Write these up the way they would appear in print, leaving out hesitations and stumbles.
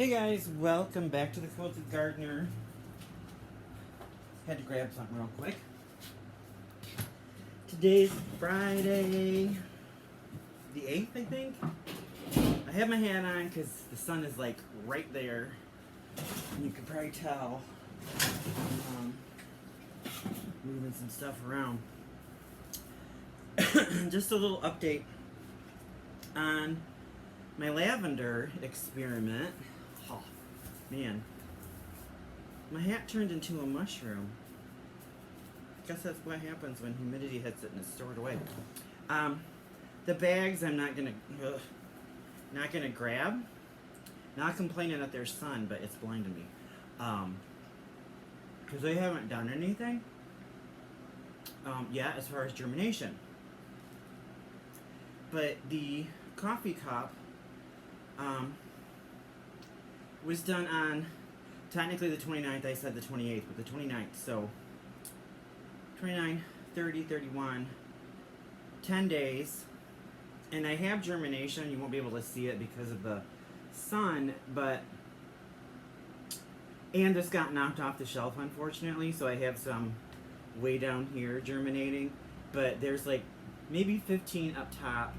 Hey guys, welcome back to the Quilted Gardener. Had to grab something real quick. Today's Friday, the 8th, I think. I have my hat on because the sun is like right there. And you can probably tell. Moving some stuff around. Just a little update on my lavender experiment. Oh, man. My hat turned into a mushroom. Guess that's what happens when humidity hits it and it's stored away. The bags I'm not gonna grab. Not complaining that there's sun, but it's blinding me. Because they haven't done anything yet as far as germination. But the coffee cup was done on technically the 29th. I said the 28th, but the 29th. So 29, 30, 31, 10 days. And I have germination. You won't be able to see it because of the sun, and this got knocked off the shelf, unfortunately. So I have some way down here germinating, but there's like maybe 15 up top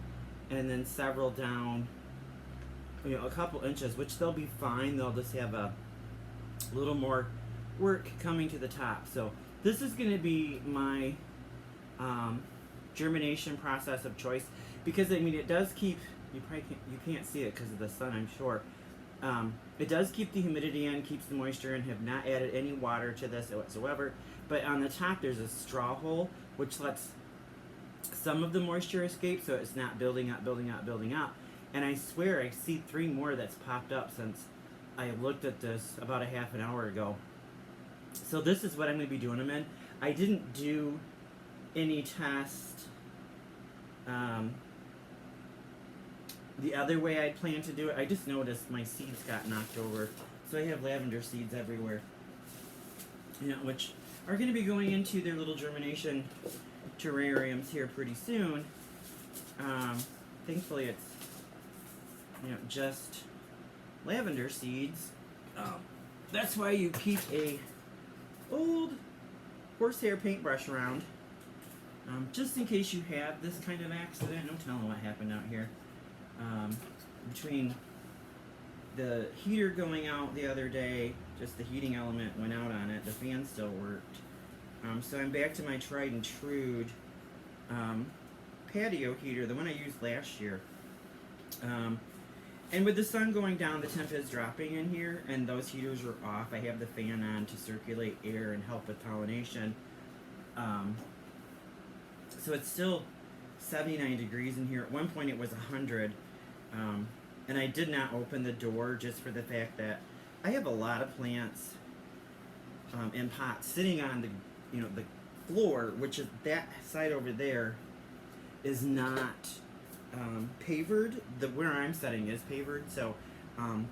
and then several down, a couple inches, which they'll be fine. They'll just have a little more work coming to the top. So this is going to be my germination process of choice, because I mean it does keep, you can't see it because of the sun, I'm sure. It does keep the humidity in, keeps the moisture in. Have not added any water to this whatsoever. But on the top there's a straw hole which lets some of the moisture escape, so it's not building up. And I swear I see 3 more that's popped up since I looked at this about a half an hour ago. So this is what I'm going to be doing them in. I didn't do any test the other way I planned to do it. I just noticed my seeds got knocked over. So I have lavender seeds everywhere, which are going to be going into their little germination terrariums here pretty soon. Thankfully it's just lavender seeds. That's why you keep a old horsehair paintbrush around, just in case you have this kind of accident. No telling what happened out here. Between the heater going out the other day, just the heating element went out on it. The fan still worked. So I'm back to my tried and true patio heater, the one I used last year. And with the sun going down, the temp is dropping in here, and those heaters are off. I have the fan on to circulate air and help with pollination. So it's still 79 degrees in here. At one point it was 100. And I did not open the door just for the fact that I have a lot of plants in pots sitting on the floor, which is that side over there is not pavered. Where I'm setting is pavered, so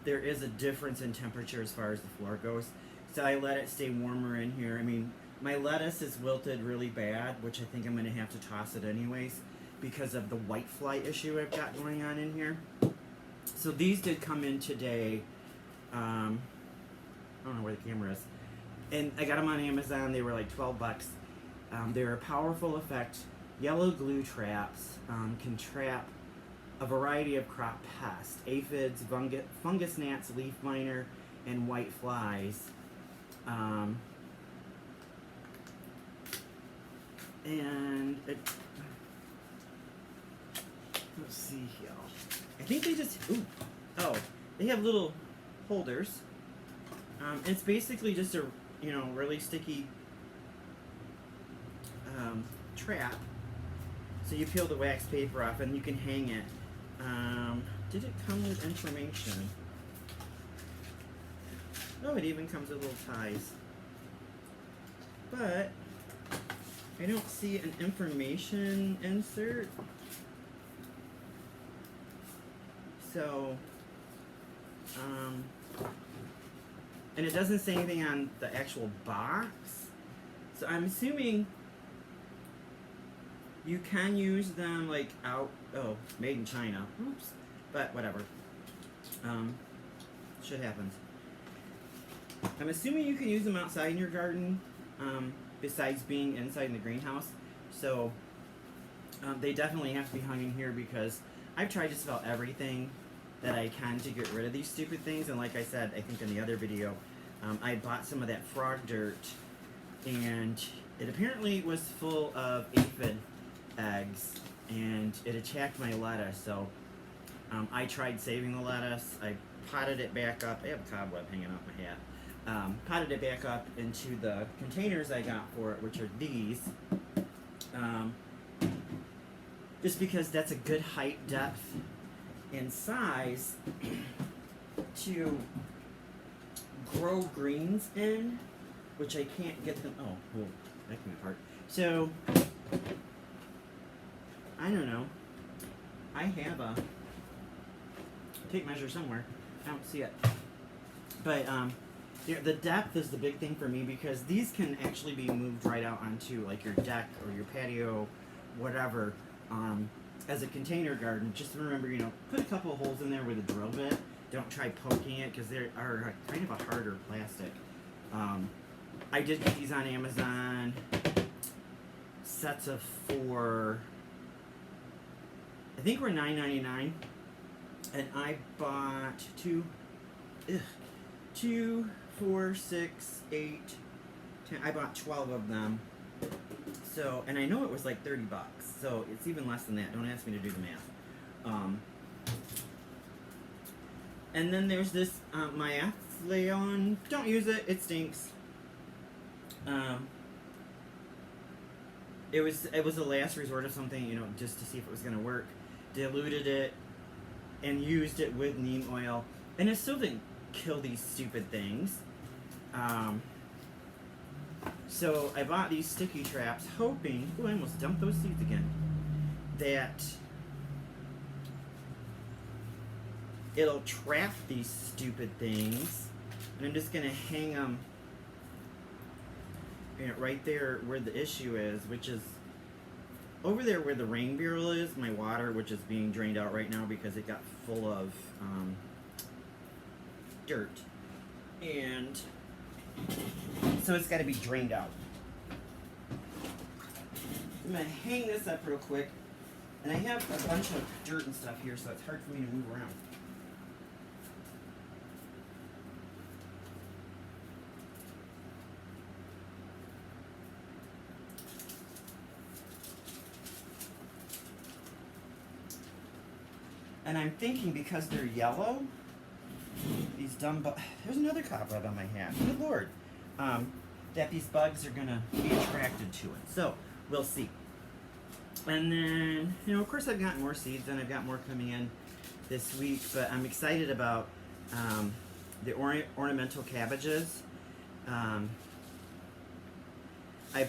there is a difference in temperature as far as the floor goes. So I let it stay warmer in here. I mean, my lettuce is wilted really bad, which I think I'm going to have to toss it anyways because of the whitefly issue I've got going on in here. So these did come in today. I don't know where the camera is. And I got them on Amazon. They were like 12 bucks. They're a powerful effect yellow glue traps. Can trap a variety of crop pests: aphids, fungus gnats, leaf miner, and white flies. Let's see here. I think they just, they have little holders. It's basically just a, really sticky trap. So you peel the wax paper off and you can hang it. Did it come with information? Oh, it even comes with little ties. But I don't see an information insert. So, and it doesn't say anything on the actual box. So I'm assuming you can use them like made in China. Oops. But whatever. Shit happens. I'm assuming you can use them outside in your garden, besides being inside in the greenhouse. So they definitely have to be hung in here because I've tried just about everything that I can to get rid of these stupid things. And like I said, I think in the other video, I bought some of that frog dirt, and it apparently was full of aphid eggs, and it attacked my lettuce. So I tried saving the lettuce. I potted it back up. I have a cobweb hanging off my hat. Potted it back up into the containers I got for it, which are these. Just because that's a good height, depth, and size to grow greens in, which I can't get them. Oh, that came apart. So I don't know. I have a tape measure somewhere. I don't see it. But the depth is the big thing for me because these can actually be moved right out onto like your deck or your patio, whatever. As a container garden, just remember, put a couple of holes in there with a drill bit. Don't try poking it because they are kind of a harder plastic. I did get these on Amazon. Sets of 4. I think we're $9.99, and I bought 2, 4, 6, 8, 10. I bought 12 of them. So, and I know it was like $30, so it's even less than that. Don't ask me to do the math. And then there's this Myathlon. Don't use it. It stinks. It was a last resort of something, just to see if it was going to work. Diluted it and used it with neem oil, and it still didn't kill these stupid things. So I bought these sticky traps, hoping, I almost dumped those seeds again, that it'll trap these stupid things. And I'm just going to hang them right there where the issue is, which is over there where the rain barrel is, my water, which is being drained out right now because it got full of dirt. And so it's got to be drained out. I'm going to hang this up real quick. And I have a bunch of dirt and stuff here, so it's hard for me to move around. And I'm thinking because they're yellow, these dumb bugs, there's another cobweb on my hat, good lord, that these bugs are going to be attracted to it. So, we'll see. And then, of course I've got more seeds and I've got more coming in this week, but I'm excited about the ornamental cabbages. I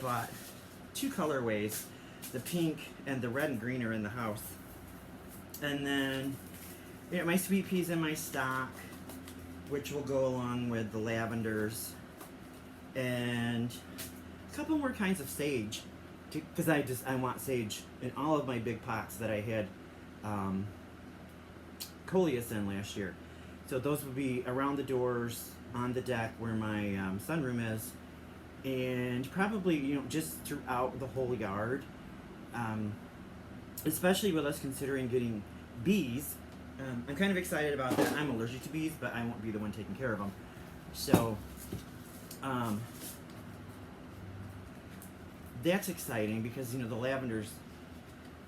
bought 2 colorways, the pink and the red and green are in the house. And then, my sweet peas in my stock, which will go along with the lavenders, and a couple more kinds of sage, because I want sage in all of my big pots that I had coleus in last year. So those would be around the doors, on the deck where my sunroom is, and probably just throughout the whole yard. Especially with us considering getting bees. I'm kind of excited about that. I'm allergic to bees, but I won't be the one taking care of them. So, that's exciting because, the lavenders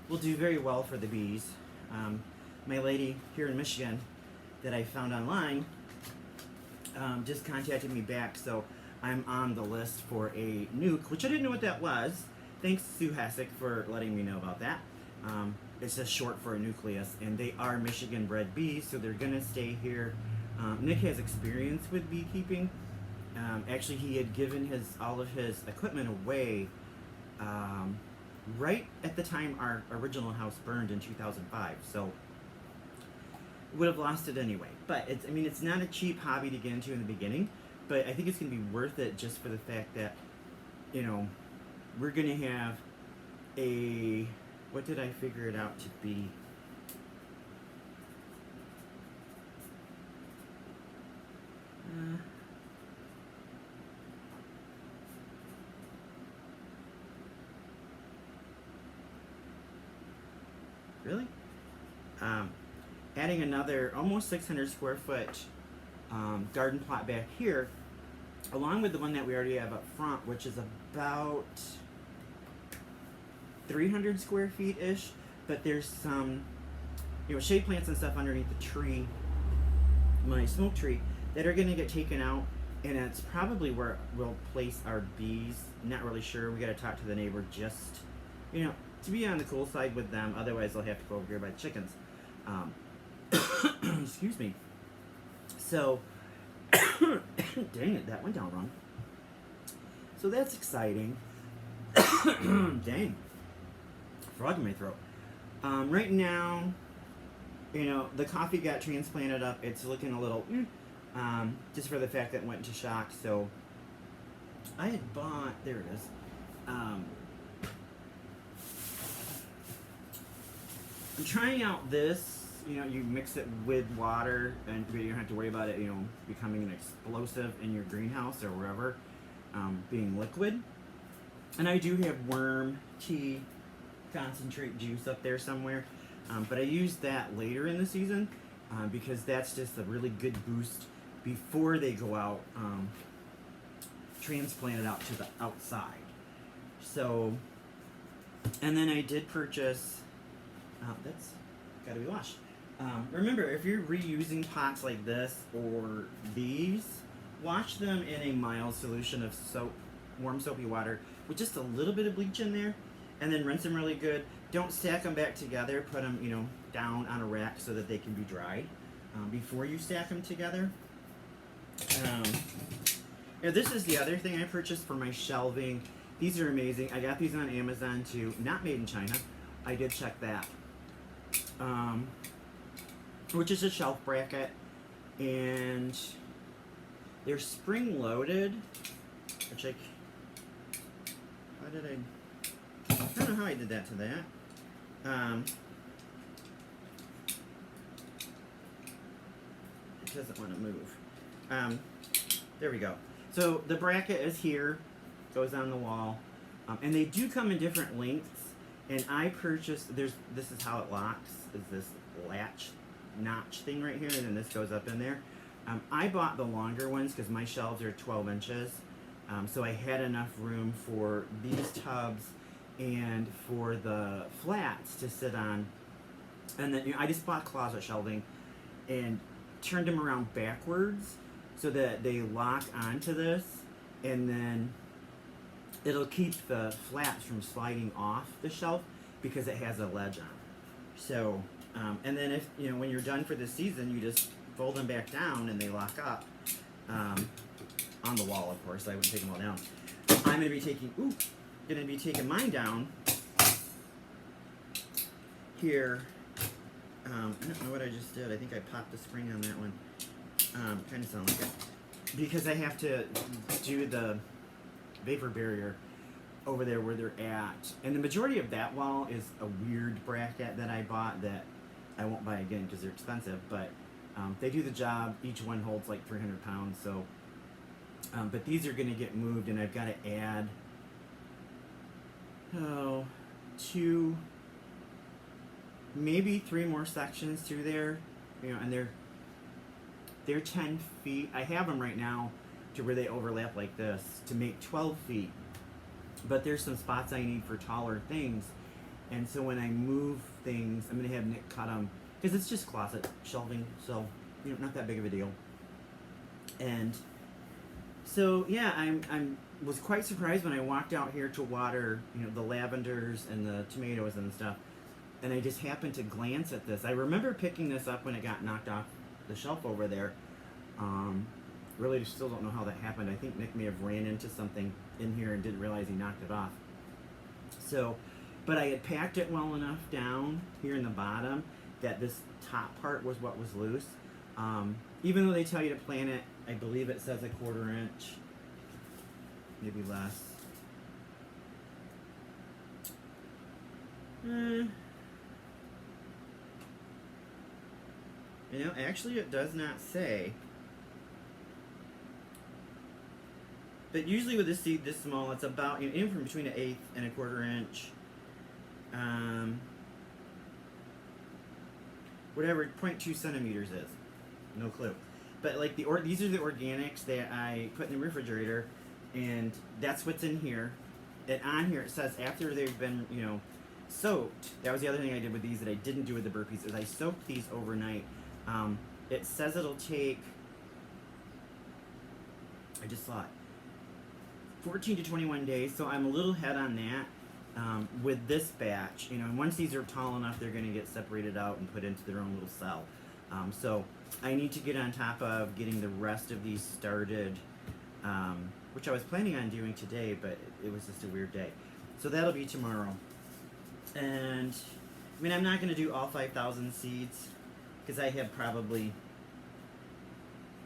will do very well for the bees. My lady here in Michigan that I found online just contacted me back, so I'm on the list for a nuke, which I didn't know what that was. Thanks, Sue Hessick, for letting me know about that. It's just short for a nucleus, and they are Michigan-bred bees, so they're going to stay here. Nick has experience with beekeeping. Actually, he had given all of his equipment away right at the time our original house burned in 2005, so would have lost it anyway. But it's not a cheap hobby to get into in the beginning, but I think it's going to be worth it just for the fact that, we're going to have what did I figure it out to be? Really? Um, Adding another almost 600 square foot garden plot back here, along with the one that we already have up front, which is about 300 square feet ish. But there's some, shade plants and stuff underneath the tree, my smoke tree, that are going to get taken out, and it's probably where we'll place our bees. Not really sure. We got to talk to the neighbor, just to be on the cool side with them. Otherwise, they'll have to go over here by the chickens. Excuse me. So, dang it, that went down wrong. So that's exciting. Dang, frog in my throat. Right now, the coffee got transplanted up. It's looking a little, just for the fact that it went into shock. So I had bought, there it is. I'm trying out this. You mix it with water, and you don't have to worry about it, becoming an explosive in your greenhouse or wherever, being liquid. And I do have worm tea concentrate juice up there somewhere, but I use that later in the season because that's just a really good boost before they go out, transplanted out to the outside. So, and then I did purchase, that's got to be washed. Remember, if you're reusing pots like this or these, wash them in a mild solution of soap, warm soapy water, with just a little bit of bleach in there, and then rinse them really good. Don't stack them back together. Put them, down on a rack so that they can be dried before you stack them together. This is the other thing I purchased for my shelving. These are amazing. I got these on Amazon too. Not made in China. I did check that. Which is a shelf bracket, and they're spring loaded, which I don't know how I did that to that. It doesn't want to move. There we go. So the bracket is here, goes on the wall, and they do come in different lengths. And I purchased, this is how it locks, is this latch notch thing right here, and then this goes up in there. I bought the longer ones because my shelves are 12 inches. So I had enough room for these tubs and for the flats to sit on. And then I just bought closet shelving and turned them around backwards so that they lock onto this, and then it'll keep the flaps from sliding off the shelf because it has a ledge on. So, and then if, when you're done for the season, you just fold them back down and they lock up. On the wall, of course. I wouldn't take them all down. I'm going to be taking mine down here. I don't know what I just did. I think I popped the spring on that one. Kind of sound like it. Because I have to do the vapor barrier over there where they're at. And the majority of that wall is a weird bracket that I bought that I won't buy again because they're expensive. But they do the job. Each one holds like 300 pounds. So, but these are going to get moved, and I've got to add 2, maybe 3 more sections through there. And they're 10 feet. I have them right now to where they overlap like this to make 12 feet. But there's some spots I need for taller things. And so when I move things, I'm going to have Nick cut them because it's just closet shelving. So, not that big of a deal. And so, yeah, I was quite surprised when I walked out here to water, the lavenders and the tomatoes and stuff. And I just happened to glance at this. I remember picking this up when it got knocked off the shelf over there. Really still don't know how that happened. I think Nick may have ran into something in here and didn't realize he knocked it off. So, but I had packed it well enough down here in the bottom that this top part was what was loose. Even though they tell you to plant it, I believe it says 1/4 inch, maybe less. Actually it does not say. But usually with a seed this small, it's about, in from between 1/8 and 1/4 inch. whatever 0.2 centimeters is. No clue. But like these are the organics that I put in the refrigerator, and that's what's in here. And on here it says after they've been, soaked. That was the other thing I did with these that I didn't do with the burpees, is I soaked these overnight. It says it'll take, I just saw it, 14 to 21 days, so I'm a little ahead on that. With this batch, and once these are tall enough, they're going to get separated out and put into their own little cell. So I need to get on top of getting the rest of these started, which I was planning on doing today, but it was just a weird day. So that'll be tomorrow. And I'm not going to do all 5,000 seeds, because I have probably,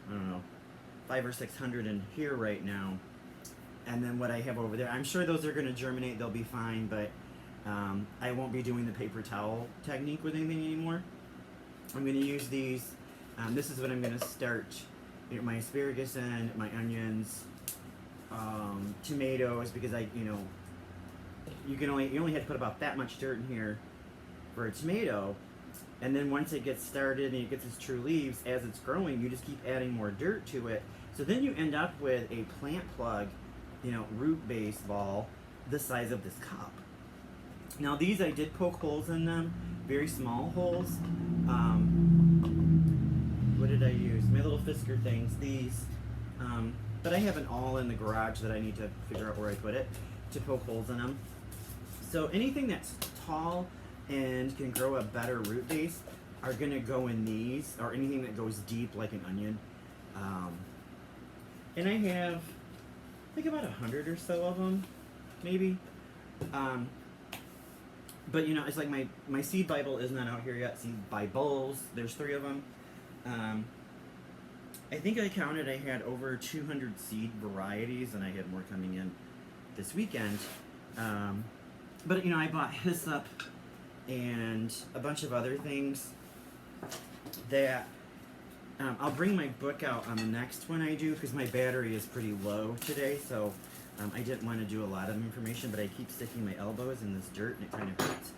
I don't know, 500 or 600 in here right now. And then what I have over there, I'm sure those are going to germinate, they'll be fine, but I won't be doing the paper towel technique with anything anymore. I'm going to use these. This is what I'm going to start my asparagus in, my onions, tomatoes, because you only have to put about that much dirt in here for a tomato. And then once it gets started and it gets its true leaves, as it's growing, you just keep adding more dirt to it. So then you end up with a plant plug, root base ball the size of this cup. Now these, I did poke holes in them, very small holes. What did I use? My little Fisker things, these. But I have an awl in the garage that I need to figure out where I put it to poke holes in them. So anything that's tall and can grow a better root base are going to go in these, or anything that goes deep like an onion. And I have, I think, about 100 or so of them, maybe. But it's like my seed Bible is not out here yet. Seed Bibles, there's 3 of them. I think I counted, I had over 200 seed varieties, and I had more coming in this weekend. But I bought hyssop and a bunch of other things that I'll bring my book out on the next one I do, because my battery is pretty low today, so I didn't want to do a lot of information, but I keep sticking my elbows in this dirt and it kind of hurts.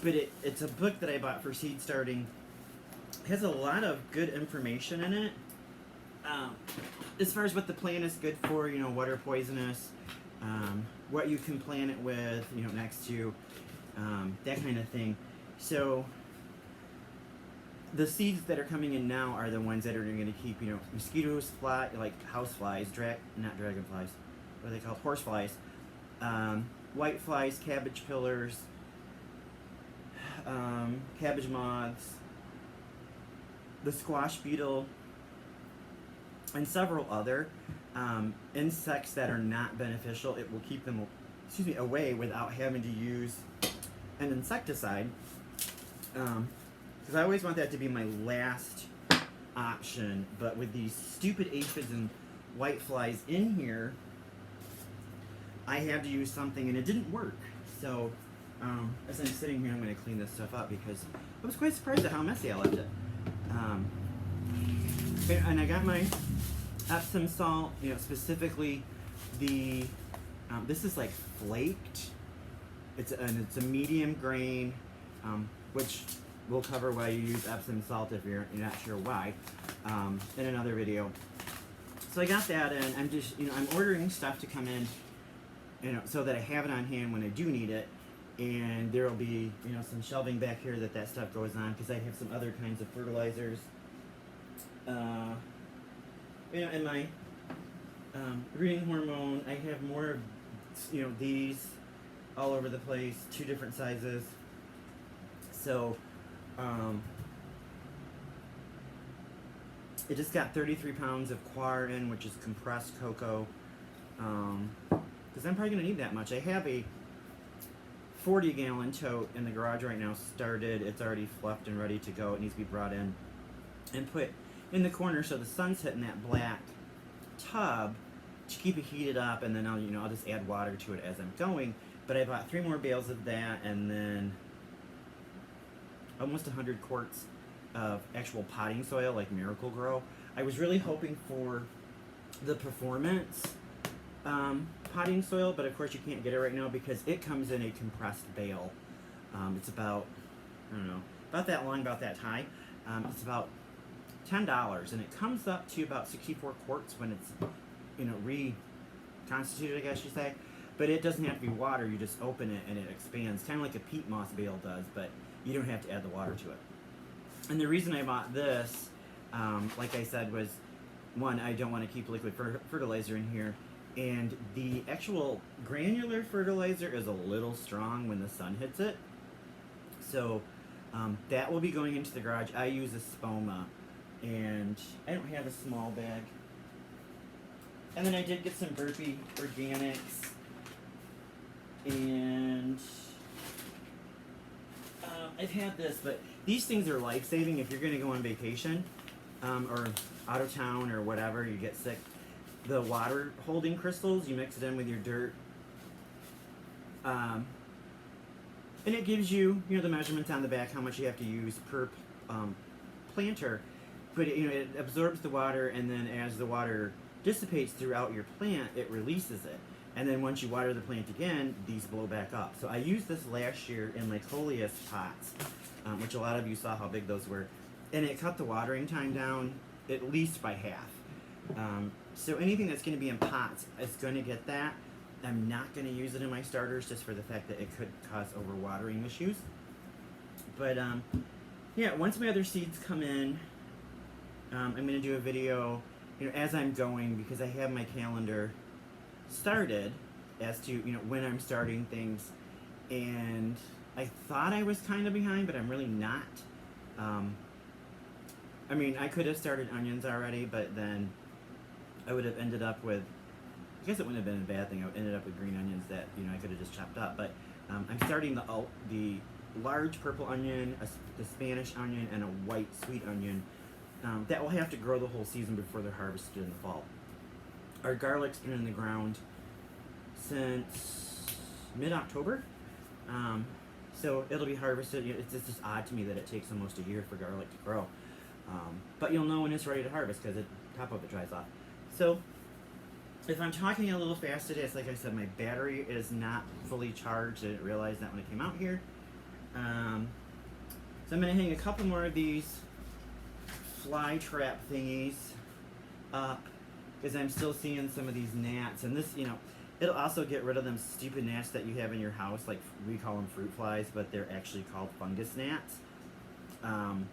But it's a book that I bought for seed starting. It has a lot of good information in it, as far as what the plant is good for, what are poisonous, what you can plant it with, next to, that kind of thing. So the seeds that are coming in now are the ones that are going to keep, mosquitoes, like house flies, not dragonflies, what are they called? Horse flies, white flies, cabbage pillars, cabbage moths, the squash beetle, and several other insects that are not beneficial. It will keep them, away without having to use an insecticide. Because I always want that to be my last option, but with these stupid aphids and white flies in here, I had to use something, and it didn't work. So as I'm sitting here, I'm going to clean this stuff up, because I was quite surprised at how messy I left it. And I got my Epsom salt, specifically the, this is like flaked. It's a medium grain, which we'll cover why you use Epsom salt if you're not sure why, in another video. So I got that, and I'm just, I'm ordering stuff to come in, so that I have it on hand when I do need it. And there will be, some shelving back here that stuff goes on, because I have some other kinds of fertilizers. And my greening hormone, I have more of, these all over the place, 2 different sizes. So, it just got 33 pounds of coir in, which is compressed cocoa, because I'm probably going to need that much. I have a 40-gallon tote in the garage right now started. It's already fluffed and ready to go. It needs to be brought in and put in the corner so the sun's hitting that black tub to keep it heated up, and then I'll just add water to it as I'm going. But I bought 3 more bales of that, and then almost 100 quarts of actual potting soil, like Miracle Grow. I was really hoping for the Performance potting soil, but of course you can't get it right now because it comes in a compressed bale. It's about I don't know, about that long, about that high. It's about $10, and it comes up to about 64 quarts when it's, you know, reconstituted, I guess you say. But it doesn't have to be water. You just open it and it expands, kind of like a peat moss bale does, but you don't have to add the water to it. And the reason I bought this, like I said, was one, I don't want to keep liquid fertilizer in here, and the actual granular fertilizer is a little strong when the sun hits it. So that will be going into the garage. I use a Spoma, and I don't have a small bag. And then I did get some Burpee Organics, and I've had this, but these things are life-saving if you're going to go on vacation or out of town or whatever, you get sick. The water holding crystals, you mix it in with your dirt, and it gives you, you know, the measurements on the back, how much you have to use per planter. But it absorbs the water, and then as the water dissipates throughout your plant, it releases it. And then once you water the plant again, these blow back up. So I used this last year in my coleus pots, which a lot of you saw how big those were. And it cut the watering time down at least by half. So anything that's going to be in pots is going to get that. I'm not going to use it in my starters just for the fact that it could cause overwatering issues. But yeah, once my other seeds come in, I'm going to do a video, as I'm going, because I have my calendar started as to when I'm starting things, and I thought I was kind of behind, but I'm really not. I mean, I could have started onions already, but then I would have ended up with, I guess it wouldn't have been a bad thing. I would ended up with green onions that I could have just chopped up. But I'm starting the large purple onion, the Spanish onion, and a white sweet onion. That will have to grow the whole season before they're harvested in the fall. Our garlic's been in the ground since mid-October, so it'll be harvested. It's just odd to me that it takes almost a year for garlic to grow, but you'll know when it's ready to harvest because the top of it dries off. So if I'm talking a little fast today, it's like I said, my battery is not fully charged. I didn't realize that when I came out here. So I'm going to hang a couple more of these fly trap thingies up, because I'm still seeing some of these gnats, and this, it'll also get rid of them stupid gnats that you have in your house, like we call them fruit flies, but they're actually called fungus gnats. And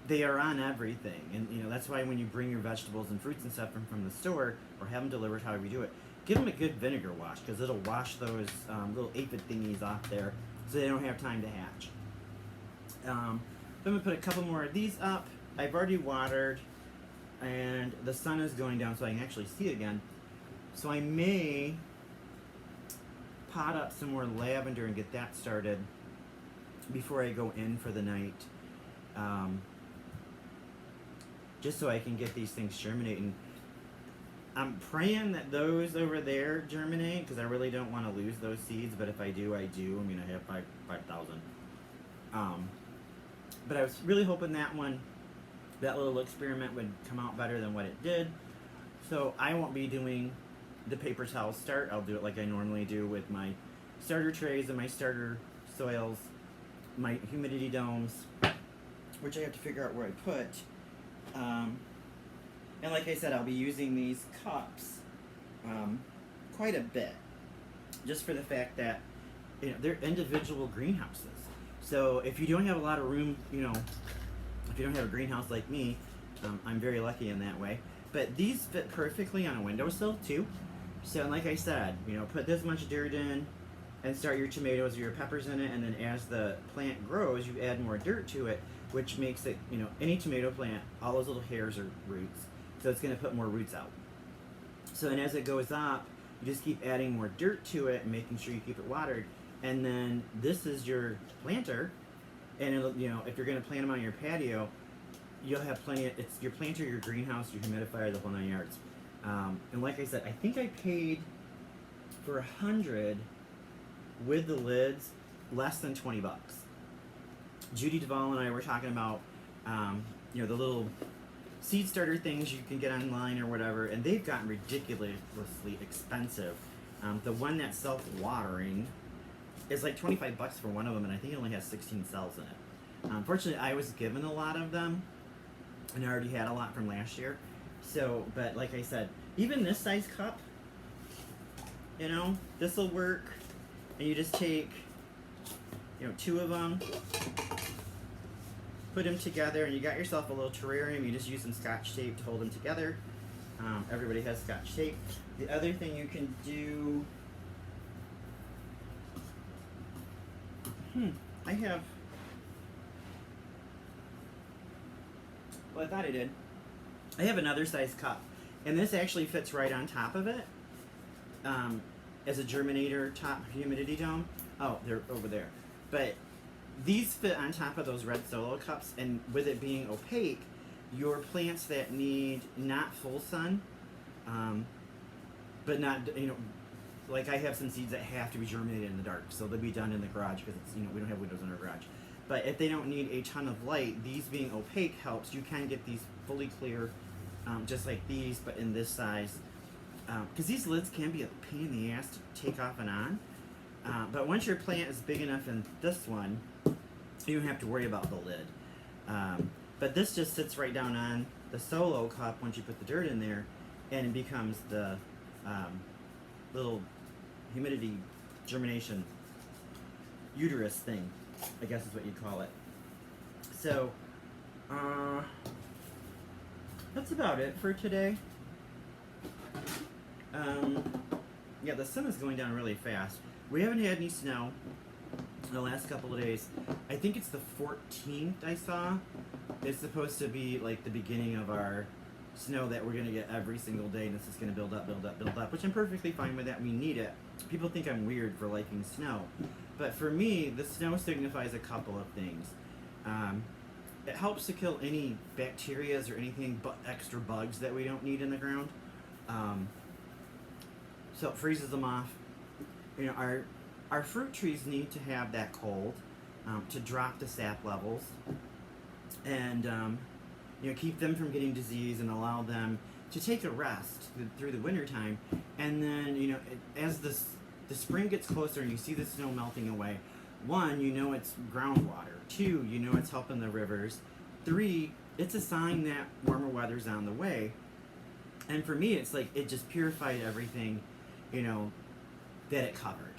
they are on everything, and that's why when you bring your vegetables and fruits and stuff from the store, or have them delivered, however you do it, give them a good vinegar wash, because it'll wash those little aphid thingies off there, so they don't have time to hatch. I'm going to put a couple more of these up. I've already watered, and the sun is going down so I can actually see it again. So I may pot up some more lavender and get that started before I go in for the night. Just so I can get these things germinating. I'm praying that those over there germinate, because I really don't want to lose those seeds, but if I do, I do. I mean, I have 5,000. But I was really hoping that little experiment would come out better than what it did. So I won't be doing the paper towel start. I'll do it like I normally do with my starter trays and my starter soils, my humidity domes, which I have to figure out where I put. And like I said, I'll be using these cups quite a bit, just for the fact that they're individual greenhouses. So if you don't have a lot of room, if you don't have a greenhouse like me, I'm very lucky in that way. But these fit perfectly on a windowsill too. So like I said, put this much dirt in and start your tomatoes or your peppers in it, and then as the plant grows, you add more dirt to it, which makes it, any tomato plant, all those little hairs are roots. So it's going to put more roots out. So then as it goes up, you just keep adding more dirt to it and making sure you keep it watered. And then this is your planter, and it'll, if you're going to plant them on your patio, you'll have plenty of, it's your planter, your greenhouse, your humidifier, the whole 9 yards. And like I said, I think I paid for 100 with the lids less than $20. Judy Duvall and I were talking about, the little seed starter things you can get online or whatever, and they've gotten ridiculously expensive. The one that's self-watering It's like 25 bucks for one of them, and I think it only has 16 cells in it. Unfortunately, I was given a lot of them, and I already had a lot from last year. So, but like I said, even this size cup, you know, this will work. And you just take, you know, 2 of them, put them together, and you got yourself a little terrarium. You just use some Scotch tape to hold them together. Everybody has Scotch tape. The other thing you can do, I have, well, I thought I did. I have another size cup, and this actually fits right on top of it. As a germinator top humidity dome. Oh, they're over there. But these fit on top of those red solo cups, and with it being opaque, your plants that need not full sun, but not, you know, like I have some seeds that have to be germinated in the dark, so they'll be done in the garage because it's, you know, we don't have windows in our garage. But if they don't need a ton of light, these being opaque helps. You can get these fully clear, just like these, but in this size. Because these lids can be a pain in the ass to take off and on. But once your plant is big enough in this one, you don't have to worry about the lid. But this just sits right down on the solo cup once you put the dirt in there, and it becomes the little humidity germination uterus thing, I guess is what you'd call it. So, that's about it for today. Yeah, the sun is going down really fast. We haven't had any snow in the last couple of days. I think it's the 14th I saw. It's supposed to be like the beginning of our snow that we're going to get every single day, and this is going to build up, build up, build up, which I'm perfectly fine with that. We need it. People think I'm weird for liking snow. But for me, the snow signifies a couple of things. It helps to kill any bacterias or anything but extra bugs that we don't need in the ground. So it freezes them off. You know, our fruit trees need to have that cold to drop the sap levels, and you know, keep them from getting disease and allow them to take a rest through the winter time. And then, you know, as the spring gets closer and you see the snow melting away, 1, you know it's groundwater. 2, you know it's helping the rivers. 3, it's a sign that warmer weather's on the way. And for me, it's like it just purified everything, you know, that it covered.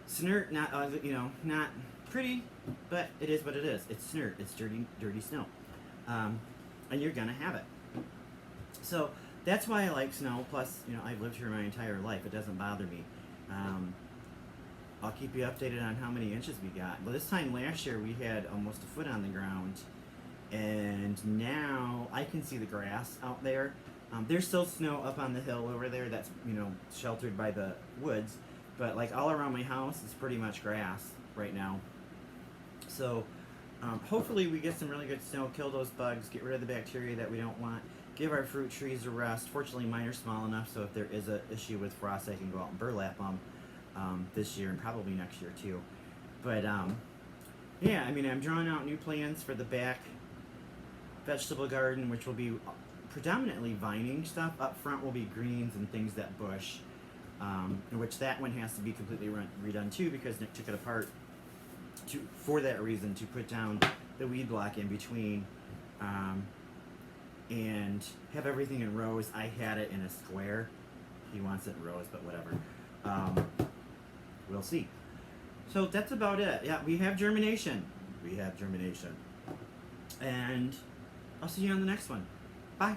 Snert, not you know, not pretty, but it is what it is. It's snert. It's dirty, dirty snow, and you're gonna have it. So that's why I like snow. Plus, you know, I've lived here my entire life. It doesn't bother me. I'll keep you updated on how many inches we got. Well, this time last year we had almost a foot on the ground, and now I can see the grass out there. There's still snow up on the hill over there that's, you know, sheltered by the woods, but like all around my house it's pretty much grass right now. So hopefully we get some really good snow, kill those bugs, get rid of the bacteria that we don't want, give our fruit trees a rest. Fortunately mine are small enough so if there is an issue with frost I can go out and burlap them this year and probably next year too. But yeah, I mean, I'm drawing out new plans for the back vegetable garden, which will be predominantly vining stuff. Up front will be greens and things that bush, which that one has to be completely redone too because Nick took it apart for that reason, to put down the weed block in between and have everything in rows. I had it in a square. He wants it in rows, but whatever. We'll see. So that's about it. Yeah, we have germination. We have germination. And I'll see you on the next one. Bye.